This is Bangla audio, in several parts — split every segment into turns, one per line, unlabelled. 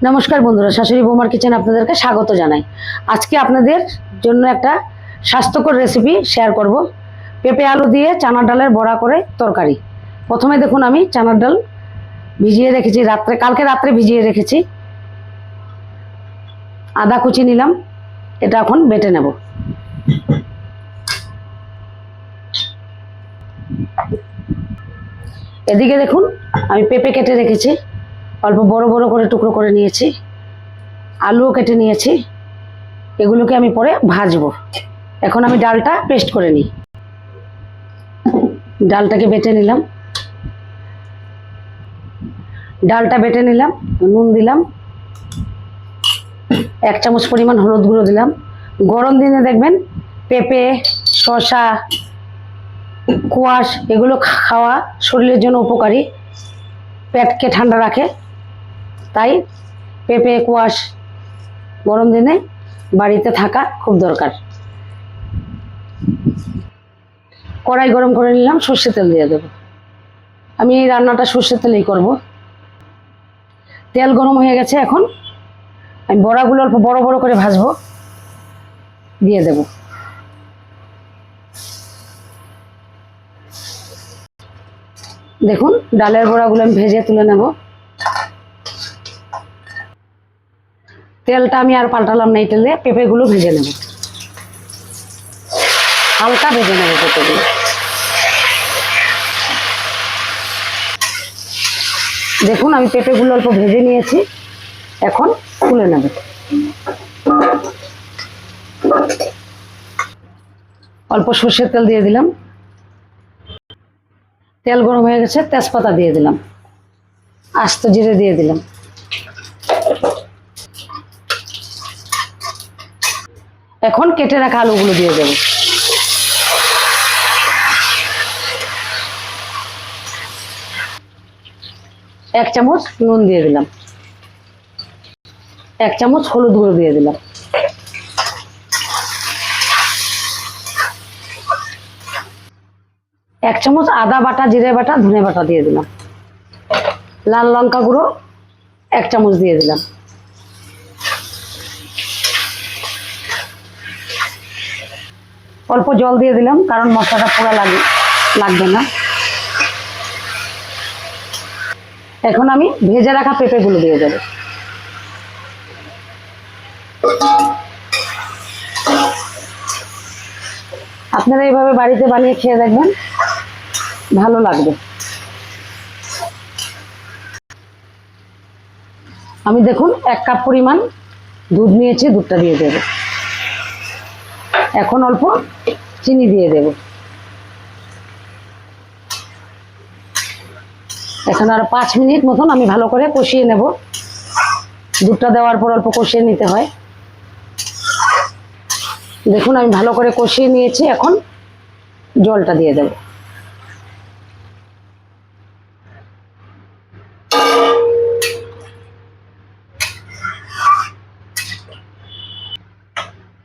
নমস্কার বন্ধুরা, শাশুড়ি বৌমার কিচেন আপনাদেরকে স্বাগত জানাই। আজকে আপনাদের জন্য একটা স্বাস্থ্যকর রেসিপি শেয়ার করব। পেঁপে আলু দিয়ে চানার ডালের বড়া করে তরকারি। প্রথমে দেখুন, আমি চানার ডাল ভিজিয়ে রেখেছি কালকে রাত্রে ভিজিয়ে রেখেছি। আদা কুচি নিলাম, এটা এখন বেটে নেব। এদিকে দেখুন, আমি পেঁপে কেটে রেখেছি, অল্প বড় বড় করে টুকরো করে নিয়েছি। আলুও কেটে নিয়েছি, এগুলোকে আমি পরে ভাজবো। এখন আমি ডালটা পেস্ট করে নিই। ডালটাকে বেটে নিলাম, নুন দিলাম, 1 চামচ পরিমাণ হলুদ গুঁড়ো দিলাম। গরম দিনে দেখবেন পেঁপে, শসা, কোয়াশ এগুলো খাওয়া শরীরের জন্য উপকারী, পেটকে ঠান্ডা রাখে। তাই পেঁপে, কোয়াশ গরম দিনে বাড়িতে থাকা খুব দরকার। কড়াই গরম করে নিলাম, সর্ষে তেল দিয়ে দেব। আমি এই রান্নাটা সর্ষে তেলেই করব। তেল গরম হয়ে গেছে, এখন আমি বড়াগুলো অল্প বড় বড় করে ভাজবো, দিয়ে দেব। দেখুন, ডালের বড়াগুলো আমি ভেজে তুলে নেব। তেলটা আমি আর পাল্টালাম না, এই তেলে পেঁপেগুলো ভেজে নেব, হালকা ভেজে নেব পেঁপেগুলো। দেখুন, আমি পেঁপেগুলো অল্প ভেজে নিয়েছি, এখন তুলে নেব। অল্প সর্ষের তেল দিয়ে দিলাম, তেল গরম হয়ে গেছে, তেজপাতা দিয়ে দিলাম, আস্ত জিরে দিয়ে দিলাম। এখন কেটে রাখা আলুগুলো দিয়ে দেব। এক চামচ নুন দিয়ে দিলাম, 1 চামচ হলুদ গুঁড়ো দিয়ে দিলাম। এক চামচ আদা বাটা, জিরে বাটা, ধনে বাটা দিয়ে দিলাম। লাল লঙ্কা গুঁড়ো 1 চামচ দিয়ে দিলাম। অল্প জল দিয়ে দিলাম, কারণ মশলাটা পুরো লাগবে না। এখন আমি ভেজে রাখা পেঁপেগুলো দিয়ে দেব। আপনারা এইভাবে বাড়িতে বানিয়ে খেয়ে দেখবেন, ভালো লাগবে। আমি দেখুন 1 কাপ পরিমাণ দুধ নিয়েছি, দুধটা দিয়ে দেব। এখন অল্প চিনি দিয়ে দেব। এখন আরো 5 মিনিট মতন আমি ভালো করে কষিয়ে নেব। দুধটা দেওয়ার পর অল্প কষিয়ে নিতে হয়। দেখুন, আমি ভালো করে কষিয়ে নিয়েছি, এখন জলটা দিয়ে দেব।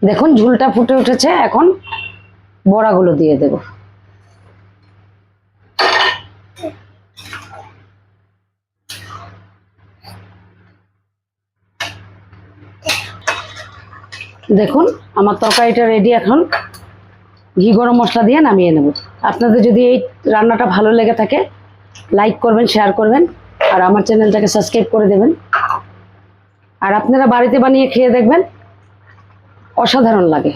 দেখুন, ঝোলটা ফুটে উঠেছে, এখন বড়াগুলো দিয়ে দেব। দেখুন, আমার তরকারিটা রেডি। এখন ঘি গরম মশলা দিয়ে নামিয়ে নেব। আপনাদের যদি এই রান্নাটা ভালো লেগে থাকে, লাইক করবেন, শেয়ার করবেন, আর আমার চ্যানেলটাকে সাবস্ক্রাইব করে দেবেন। আর আপনারা বাড়িতে বানিয়ে খেয়ে দেখবেন, অসাধারণ লাগে।